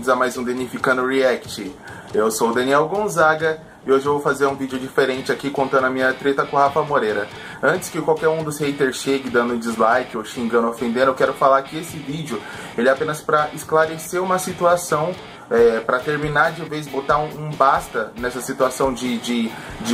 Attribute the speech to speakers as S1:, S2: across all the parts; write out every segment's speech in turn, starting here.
S1: bem-vindos a mais um Danificando React. Eu sou o Daniel Gonzaga e hoje eu vou fazer um vídeo diferente aqui contando a minha treta com o Rafa Moreira. Antes que qualquer um dos haters chegue dando dislike ou xingando, ofendendo, eu quero falar que esse vídeo ele é apenas para esclarecer uma situação, para terminar de vez, botar um basta nessa situação de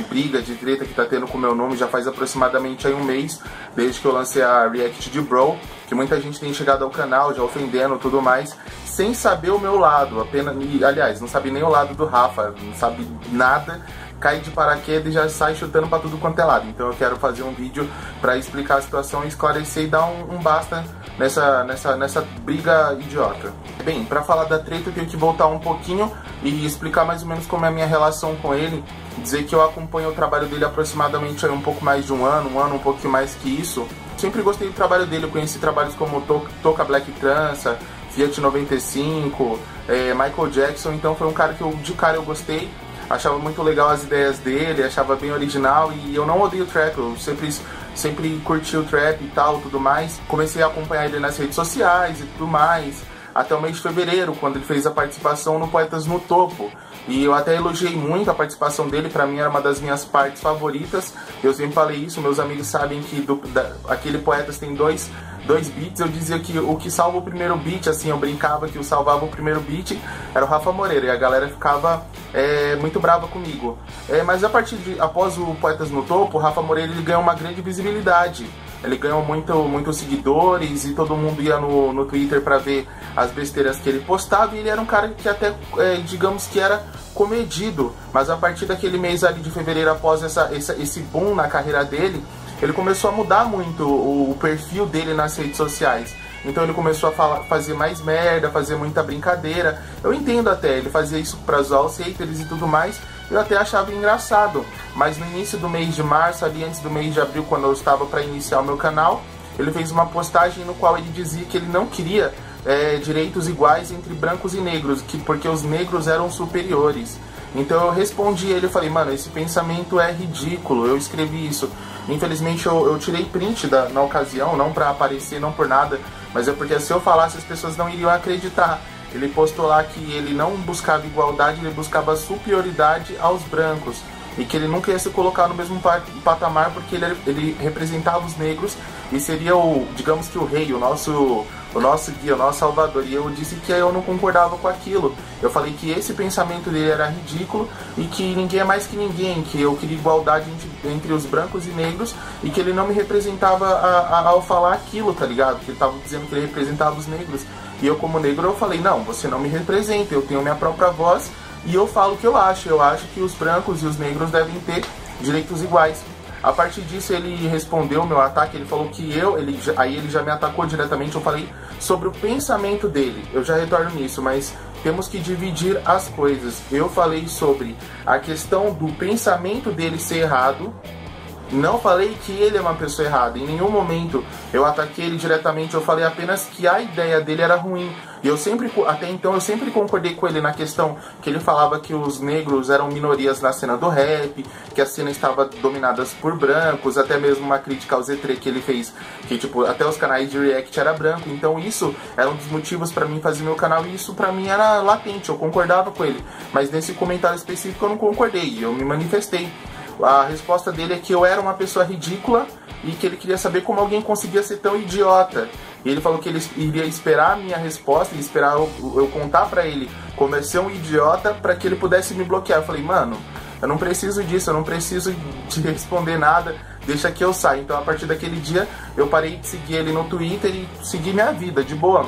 S1: briga, de treta que tá tendo com o meu nome já faz aproximadamente aí um mês, desde que eu lancei a React de Bro, que muita gente tem chegado ao canal já ofendendo e tudo mais, sem saber o meu lado, apenas, aliás, não sabe nem o lado do Rafa, não sabe nada, cai de paraquedas e já sai chutando pra tudo quanto é lado. Então eu quero fazer um vídeo pra explicar a situação, esclarecer e dar um basta nessa briga idiota. Bem, pra falar da treta eu tenho que voltar um pouquinho e explicar mais ou menos como é a minha relação com ele, dizer que eu acompanho o trabalho dele aproximadamente aí um pouco mais de um ano, um pouquinho mais que isso. Sempre gostei do trabalho dele, eu conheci trabalhos como Toca Black Trança, Fiat 95, Michael Jackson, então foi um cara que de cara eu gostei, achava muito legal as ideias dele, achava bem original e eu não odeio trap, eu sempre curti o trap e tal, tudo mais. Comecei a acompanhar ele nas redes sociais e tudo mais, até o mês de fevereiro, quando ele fez a participação no Poetas no Topo. E eu até elogiei muito a participação dele, pra mim era uma das minhas partes favoritas. Eu sempre falei isso, meus amigos sabem que aquele Poetas tem dois beats. Eu dizia que o que salva o primeiro beat, assim, eu brincava que o salvava o primeiro beat era o Rafa Moreira, e a galera ficava muito brava comigo. Mas após o Poetas no Topo, o Rafa Moreira ele ganhou uma grande visibilidade. Ele ganhou muitos seguidores e todo mundo ia no Twitter pra ver as besteiras que ele postava, e ele era um cara que até, digamos que era comedido, mas a partir daquele mês ali de fevereiro, após esse boom na carreira dele, ele começou a mudar muito o perfil dele nas redes sociais. Então ele começou a fazer mais merda, fazer muita brincadeira. Eu entendo até, ele fazia isso pra zoar os haters e tudo mais, eu até achava engraçado. Mas no início do mês de março, ali antes do mês de abril, quando eu estava para iniciar o meu canal, ele fez uma postagem no qual ele dizia que ele não queria direitos iguais entre brancos e negros, porque os negros eram superiores. Então eu respondi ele, eu falei, mano, esse pensamento é ridículo, eu escrevi isso. Infelizmente eu tirei print na ocasião, não pra aparecer, não por nada, mas é porque se eu falasse as pessoas não iriam acreditar. Ele postou lá que ele não buscava igualdade, ele buscava superioridade aos brancos. E que ele nunca ia se colocar no mesmo patamar porque ele representava os negros e seria digamos que o rei, o nosso guia, o nosso salvador. E eu disse que eu não concordava com aquilo. Eu falei que esse pensamento dele era ridículo e que ninguém é mais que ninguém, que eu queria igualdade entre os brancos e negros e que ele não me representava ao falar aquilo, tá ligado? Que ele tava dizendo que ele representava os negros. E eu, como negro, eu falei, não, você não me representa, eu tenho minha própria voz e eu falo o que eu acho. Eu acho que os brancos e os negros devem ter direitos iguais. A partir disso ele respondeu o meu ataque, ele falou que aí ele já me atacou diretamente. Eu falei sobre o pensamento dele, eu já retorno nisso, mas temos que dividir as coisas. Eu falei sobre a questão do pensamento dele ser errado, não falei que ele é uma pessoa errada, em nenhum momento eu ataquei ele diretamente, eu falei apenas que a ideia dele era ruim. E até então eu sempre concordei com ele na questão que ele falava que os negros eram minorias na cena do rap, que a cena estava dominada por brancos, até mesmo uma crítica ao Z3 que ele fez, que tipo, até os canais de react era branco. Então isso era um dos motivos pra mim fazer meu canal e isso pra mim era latente, eu concordava com ele. Mas nesse comentário específico eu não concordei, eu me manifestei. A resposta dele é que eu era uma pessoa ridícula e que ele queria saber como alguém conseguia ser tão idiota. E ele falou que ele iria esperar a minha resposta, e esperar eu contar pra ele como é ser um idiota pra que ele pudesse me bloquear. Eu falei, mano, eu não preciso disso, eu não preciso de responder nada, deixa que eu saia. Então a partir daquele dia eu parei de seguir ele no Twitter e segui minha vida, de boa.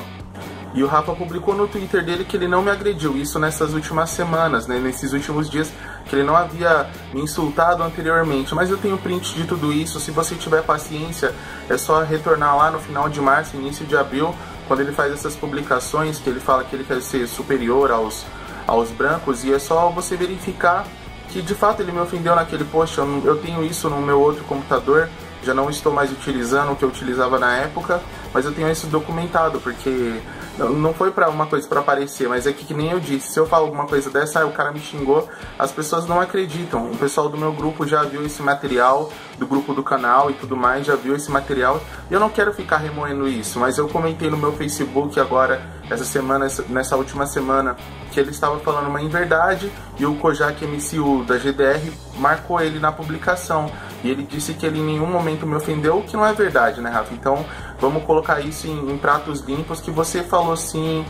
S1: E o Rafa publicou no Twitter dele que ele não me agrediu, isso nessas últimas semanas, né, nesses últimos dias, que ele não havia me insultado anteriormente. Mas eu tenho print de tudo isso, se você tiver paciência, é só retornar lá no final de março, início de abril, quando ele faz essas publicações, que ele fala que ele quer ser superior aos brancos, e é só você verificar que de fato ele me ofendeu naquele post. Eu tenho isso no meu outro computador, já não estou mais utilizando o que eu utilizava na época, mas eu tenho isso documentado, porque Não foi pra uma coisa pra aparecer, mas é que nem eu disse, se eu falo alguma coisa dessa, o cara me xingou, as pessoas não acreditam. O pessoal do meu grupo já viu esse material, do grupo do canal e tudo mais, já viu esse material, e eu não quero ficar remoendo isso, mas eu comentei no meu Facebook agora, essa semana, nessa última semana, que ele estava falando uma inverdade, e o Kojak MCU da GDR marcou ele na publicação, e ele disse que ele em nenhum momento me ofendeu, o que não é verdade, né, Rafa? Então, vamos colocar isso em pratos limpos, que você falou sim.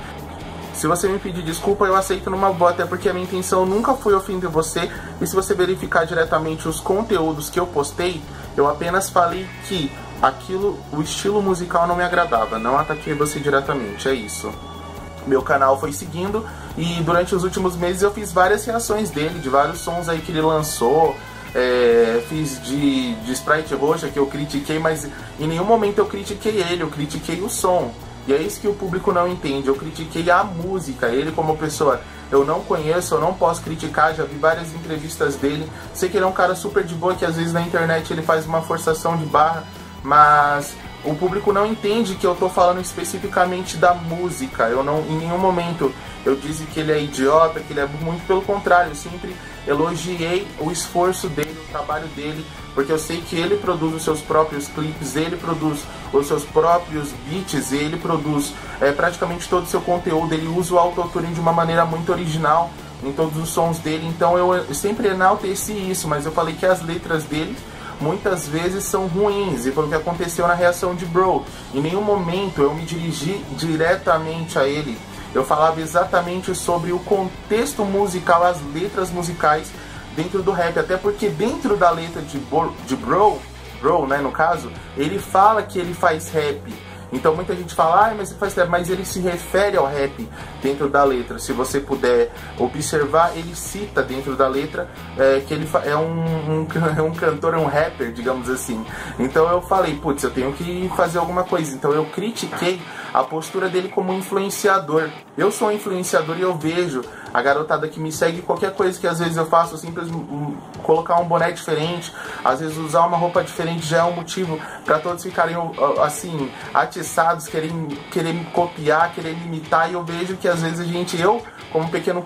S1: Se você me pedir desculpa, eu aceito numa boa, até porque a minha intenção nunca foi ofender você, e se você verificar diretamente os conteúdos que eu postei, eu apenas falei que aquilo, o estilo musical não me agradava, não ataquei você diretamente, é isso. Meu canal foi seguindo, e durante os últimos meses eu fiz várias reações dele, de vários sons aí que ele lançou. Fiz de Sprite roxa, que eu critiquei, mas em nenhum momento eu critiquei ele, eu critiquei o som. E é isso que o público não entende, eu critiquei a música, ele como pessoa eu não conheço, eu não posso criticar, já vi várias entrevistas dele, sei que ele é um cara super de boa, que às vezes na internet ele faz uma forçação de barra, mas o público não entende que eu tô falando especificamente da música. Eu não, em nenhum momento eu disse que ele é idiota, que ele é, muito pelo contrário, eu sempre elogiei o esforço dele, o trabalho dele, porque eu sei que ele produz os seus próprios clipes, ele produz os seus próprios beats, ele produz praticamente todo o seu conteúdo, ele usa o autotune de uma maneira muito original em todos os sons dele, então eu sempre enalteci isso, mas eu falei que as letras dele muitas vezes são ruins, e foi o que aconteceu na reação de Bro. Em nenhum momento eu me dirigi diretamente a ele, eu falava exatamente sobre o contexto musical, as letras musicais dentro do rap, até porque dentro da letra de Bro, né, no caso, ele fala que ele faz rap. Então muita gente fala, mas ele faz rap, mas ele se refere ao rap dentro da letra. Se você puder observar, ele cita dentro da letra que ele é um cantor, um rapper, digamos assim. Então eu falei, putz, eu tenho que fazer alguma coisa. Então eu critiquei a postura dele como influenciador. Eu sou um influenciador e eu vejo a garotada que me segue, qualquer coisa que às vezes eu faço, simplesmente colocar um boné diferente, às vezes usar uma roupa diferente já é um motivo para todos ficarem assim, atiçados, querer me copiar, querer me imitar, e eu vejo que às vezes eu como pequeno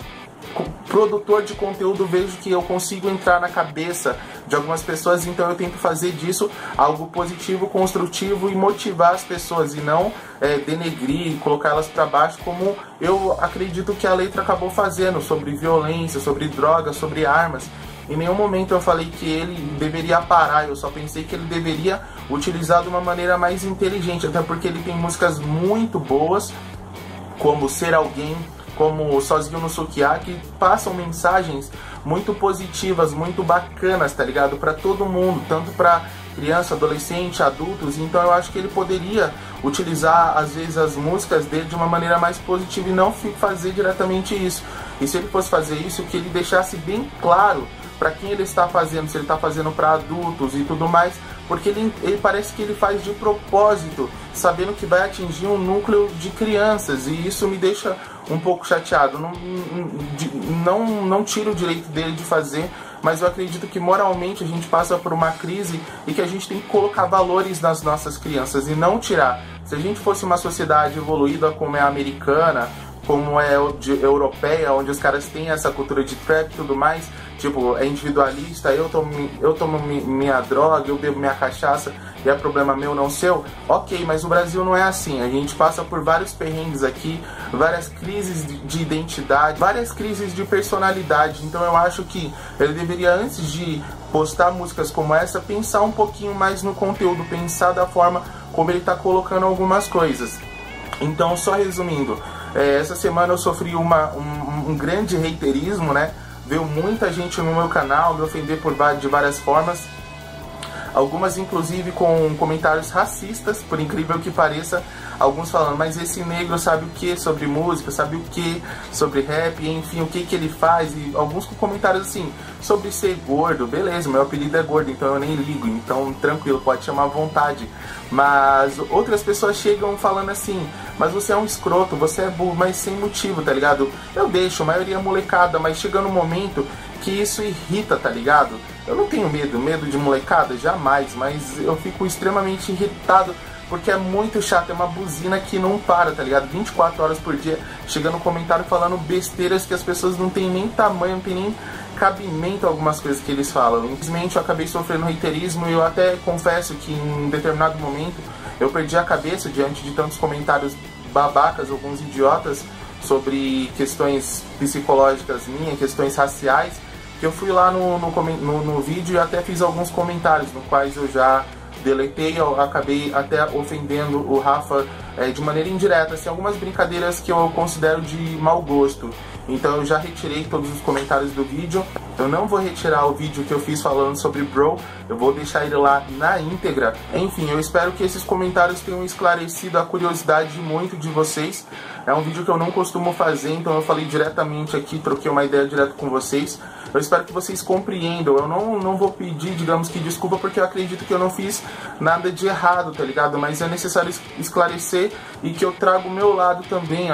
S1: produtor de conteúdo, vejo que eu consigo entrar na cabeça de algumas pessoas, então eu tento fazer disso algo positivo, construtivo e motivar as pessoas, e não denegrir, colocar elas para baixo, como eu acredito que a letra acabou fazendo, sobre violência, sobre drogas, sobre armas. Em nenhum momento eu falei que ele deveria parar, eu só pensei que ele deveria utilizar de uma maneira mais inteligente, até porque ele tem músicas muito boas, como Ser Alguém, como Sozinho no Sukiyaki, que passam mensagens muito positivas, muito bacanas, tá ligado? Pra todo mundo, tanto pra criança, adolescente, adultos. Então eu acho que ele poderia utilizar, às vezes, as músicas dele de uma maneira mais positiva e não fazer diretamente isso. E se ele fosse fazer isso, que ele deixasse bem claro pra quem ele está fazendo, se ele está fazendo pra adultos e tudo mais, porque ele parece que ele faz de propósito, sabendo que vai atingir um núcleo de crianças, e isso me deixa um pouco chateado. Não tiro o direito dele de fazer, mas eu acredito que moralmente a gente passa por uma crise e que a gente tem que colocar valores nas nossas crianças e não tirar. Se a gente fosse uma sociedade evoluída como é a americana, como é europeia, onde os caras têm essa cultura de trap e tudo mais, tipo, é individualista, eu tomo minha droga, eu bebo minha cachaça e é problema meu, não seu, ok, mas o Brasil não é assim. A gente passa por vários perrengues aqui, várias crises de identidade, várias crises de personalidade. Então eu acho que ele deveria, antes de postar músicas como essa, pensar um pouquinho mais no conteúdo, pensar da forma como ele tá colocando algumas coisas. Então, só resumindo, essa semana eu sofri um grande haterismo, né? Veio muita gente no meu canal me ofender de várias formas, algumas inclusive com comentários racistas, por incrível que pareça, alguns falando, mas esse negro sabe o que sobre música, sabe o que sobre rap, enfim, o que ele faz, e alguns com comentários assim, sobre ser gordo, beleza, meu apelido é gordo, então eu nem ligo, então tranquilo, pode chamar à vontade. Mas outras pessoas chegam falando assim, mas você é um escroto, você é burro, mas sem motivo, tá ligado? Eu deixo, a maioria é molecada, mas chega no momento que isso irrita, tá ligado? Eu não tenho medo de molecada, jamais, mas eu fico extremamente irritado porque é muito chato, é uma buzina que não para, tá ligado? 24 horas por dia, chegando no comentário falando besteiras que as pessoas não tem nem tamanho, não tem nem cabimento a algumas coisas que eles falam. Infelizmente eu acabei sofrendo haterismo e eu até confesso que em um determinado momento eu perdi a cabeça diante de tantos comentários babacas, alguns idiotas, sobre questões psicológicas minhas, questões raciais, que eu fui lá no vídeo e até fiz alguns comentários, no quais eu já deletei, eu acabei até ofendendo o Rafa de maneira indireta, assim, algumas brincadeiras que eu considero de mau gosto. Então eu já retirei todos os comentários do vídeo. Eu não vou retirar o vídeo que eu fiz falando sobre Bro, eu vou deixar ele lá na íntegra. Enfim, eu espero que esses comentários tenham esclarecido a curiosidade de muito de vocês. É um vídeo que eu não costumo fazer, então eu falei diretamente aqui, troquei uma ideia direto com vocês. Eu espero que vocês compreendam. Eu não vou pedir, digamos que desculpa, porque eu acredito que eu não fiz nada de errado, tá ligado? Mas é necessário esclarecer e que eu trago o meu lado também,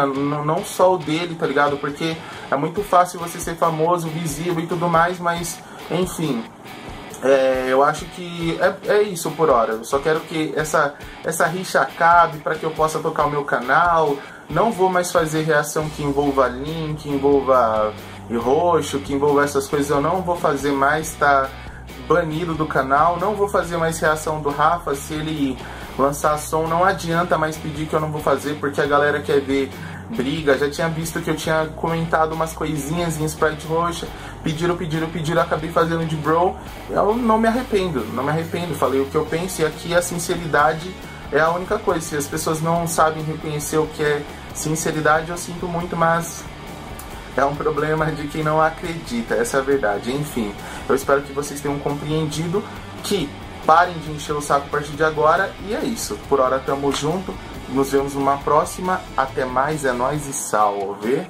S1: não só o dele, tá ligado? Porque é muito fácil você ser famoso, visível e tudo mais, mas, enfim... eu acho que é isso por hora. Eu só quero que essa rixa acabe para que eu possa tocar o meu canal. Não vou mais fazer reação que envolva link, que envolva roxo, que envolva essas coisas. Eu não vou fazer mais, tá banido do canal. Não vou fazer mais reação do Rafa. Se ele lançar som, não adianta mais pedir que eu não vou fazer, porque a galera quer ver briga. Já tinha visto que eu tinha comentado umas coisinhas em Sprite roxa, pediram, acabei fazendo de Bro. Eu não me arrependo, falei o que eu penso, e aqui a sinceridade é a única coisa. Se as pessoas não sabem reconhecer o que é sinceridade, eu sinto muito, mas é um problema de quem não acredita, essa é a verdade. Enfim, eu espero que vocês tenham compreendido, que parem de encher o saco a partir de agora, e é isso. Por hora tamo junto, nos vemos numa próxima, até mais, é nóis e salve!